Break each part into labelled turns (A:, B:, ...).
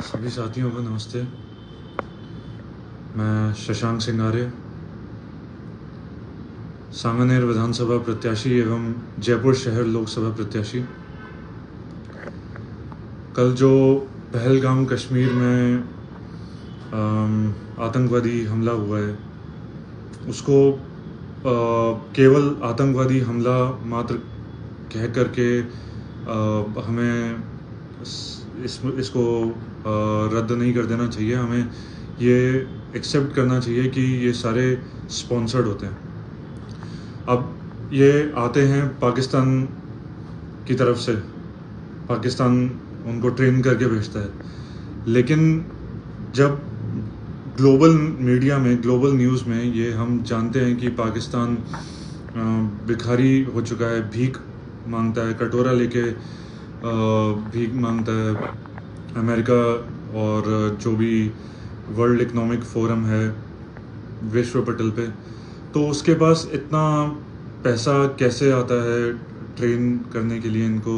A: सभी साथियों को नमस्ते। मैं शशांक सिंह आर्य, सांगानेर विधानसभा प्रत्याशी एवं जयपुर शहर लोकसभा प्रत्याशी। कल जो पहलगाम कश्मीर में आतंकवादी हमला हुआ है, उसको केवल आतंकवादी हमला मात्र कह करके हमें इसको रद्द नहीं कर देना चाहिए। हमें ये एक्सेप्ट करना चाहिए कि ये सारे स्पॉन्सर्ड होते हैं। अब ये आते हैं पाकिस्तान की तरफ से, पाकिस्तान उनको ट्रेन करके भेजता है, लेकिन जब ग्लोबल मीडिया में, ग्लोबल न्यूज़ में ये हम जानते हैं कि पाकिस्तान भिखारी हो चुका है, भीख मांगता है, कटोरा लेके भीख मांगता है अमेरिका और जो भी वर्ल्ड इकोनॉमिक फोरम है विश्व पटल पे। तो उसके पास इतना पैसा कैसे आता है ट्रेन करने के लिए? इनको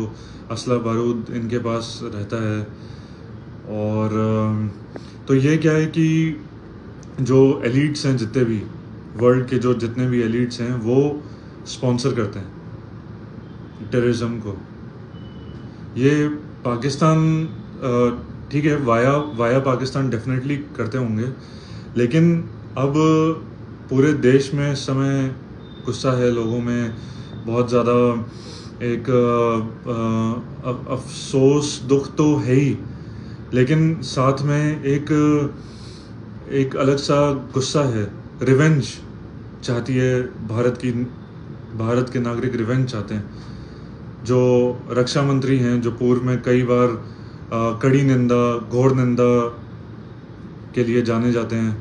A: असला बारूद इनके पास रहता है। और तो ये क्या है कि जो एलिट्स हैं, जितने भी वर्ल्ड के जो जितने भी एलिट्स हैं, वो स्पॉन्सर करते हैं टेररिज्म को। ये पाकिस्तान ठीक है, वाया पाकिस्तान डेफिनेटली करते होंगे, लेकिन अब पूरे देश में इस समय गुस्सा है लोगों में, बहुत ज़्यादा एक अफसोस, दुख तो है ही, लेकिन साथ में एक अलग सा गुस्सा है। रिवेंज चाहती है भारत के नागरिक रिवेंज चाहते हैं। जो रक्षा मंत्री हैं, जो पूर्व में कई बार कड़ी निंदा, घोर निंदा के लिए जाने जाते हैं,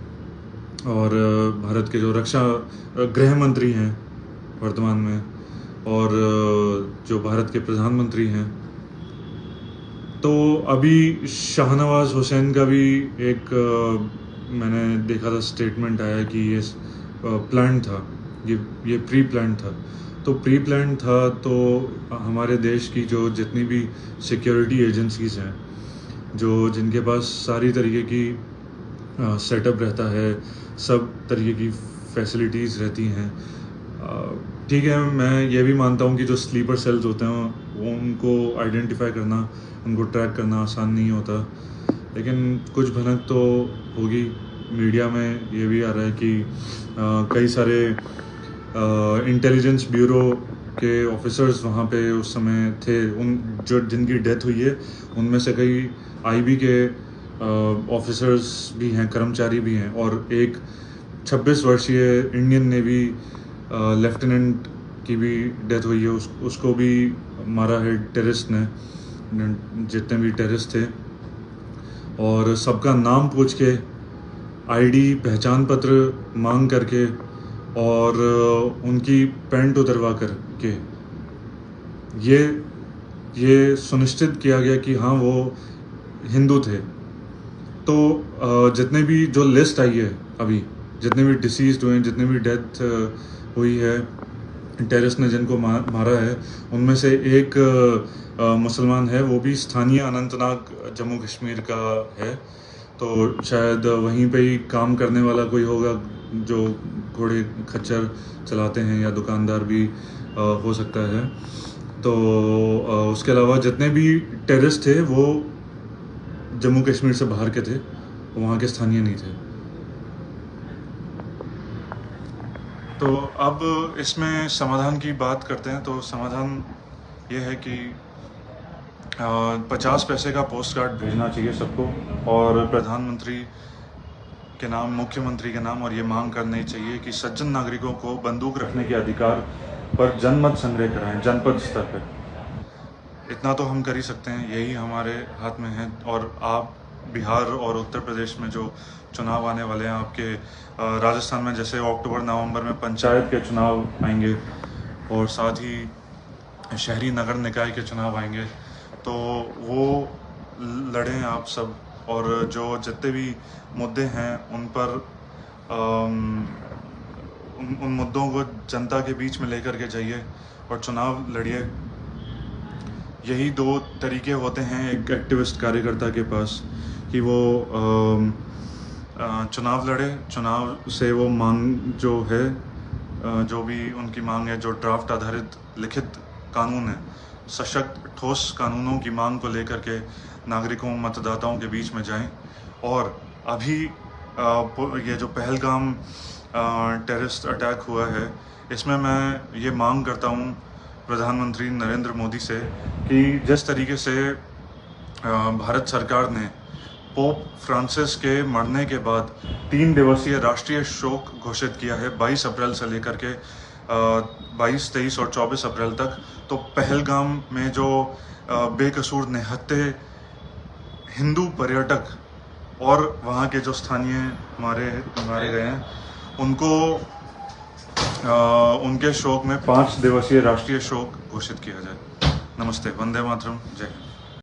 A: और भारत के जो गृह मंत्री हैं वर्तमान में, और जो भारत के प्रधानमंत्री हैं, तो अभी शाहनवाज हुसैन का भी एक मैंने देखा था, स्टेटमेंट आया कि ये प्लान था, ये प्री प्लान था। तो प्री प्लान था तो हमारे देश की जो जितनी भी सिक्योरिटी एजेंसीज़ हैं, जिनके पास सारी तरीके की सेटअप रहता है, सब तरीके की फैसिलिटीज़ रहती हैं, ठीक है, मैं ये भी मानता हूँ कि जो स्लीपर सेल्स होते हैं वो उनको आइडेंटिफाई करना, उनको ट्रैक करना आसान नहीं होता, लेकिन कुछ भनक तो होगी। मीडिया में ये भी आ रहा है कि कई सारे इंटेलिजेंस ब्यूरो के ऑफिसर्स वहाँ पे उस समय थे, जिनकी डेथ हुई है उनमें से कई आईबी के ऑफिसर्स भी हैं, कर्मचारी भी हैं, और एक 26 वर्षीय इंडियन नेवी लेफ्टिनेंट की भी डेथ हुई है। उसको भी मारा है टेररिस्ट ने, जितने भी टेररिस्ट थे, और सबका नाम पूछ के, आईडी पहचान पत्र मांग करके, और उनकी पैंट उतरवा करके ये सुनिश्चित किया गया कि हाँ वो हिंदू थे। तो जितने भी जो लिस्ट आई है अभी, जितने भी डिसीज्ड हुए हैं, जितने भी डेथ हुई है टेररिस्ट ने जिनको मारा है, उनमें से एक मुसलमान है, वो भी स्थानीय अनंतनाग जम्मू कश्मीर का है। तो शायद वहीं पे ही काम करने वाला कोई होगा, जो घोड़े खच्चर चलाते हैं, या दुकानदार भी हो सकता है। तो उसके अलावा जितने भी टेररिस्ट थे वो जम्मू कश्मीर से बाहर के थे, वहाँ के स्थानीय नहीं थे। तो अब इसमें समाधान की बात करते हैं। तो समाधान ये है कि 50 पैसे का पोस्ट कार्ड भेजना चाहिए सबको, और प्रधानमंत्री के नाम, मुख्यमंत्री के नाम, और ये मांग करनी चाहिए कि सज्जन नागरिकों को बंदूक रखने के अधिकार पर जनमत संग्रह कराएं जनपद स्तर पर। इतना तो हम कर ही सकते हैं, यही हमारे हाथ में है। और आप बिहार और उत्तर प्रदेश में जो चुनाव आने वाले हैं आपके, राजस्थान में जैसे अक्टूबर नवंबर में पंचायत के चुनाव आएंगे, और साथ ही शहरी नगर निकाय के चुनाव आएंगे, तो वो लड़ें आप सब, और जो जितने भी मुद्दे हैं उन पर उन मुद्दों को जनता के बीच में लेकर के जाइए और चुनाव लड़िए। यही दो तरीके होते हैं एक एक्टिविस्ट कार्यकर्ता के पास, कि वो चुनाव लड़े, चुनाव से वो मांग जो है, जो भी उनकी मांग है, जो ड्राफ्ट आधारित लिखित कानून है, सशक्त ठोस कानूनों की मांग को लेकर के नागरिकों, मतदाताओं के बीच में जाएं। और अभी ये जो पहलगाम टेररिस्ट अटैक हुआ है, इसमें मैं ये मांग करता हूँ प्रधानमंत्री नरेंद्र मोदी से कि जिस तरीके से भारत सरकार ने पोप फ्रांसिस के मरने के बाद 3 दिवसीय राष्ट्रीय शोक घोषित किया है, 22 अप्रैल से लेकर के 22, 23 और 24 अप्रैल तक। तो पहलगाम में जो बेकसूर निहत्थे हिंदू पर्यटक और वहाँ के जो स्थानीय मारे गए हैं, उनको उनके शोक में 5 दिवसीय राष्ट्रीय शोक घोषित किया जाए। नमस्ते, वंदे मातरम, जय हिंद।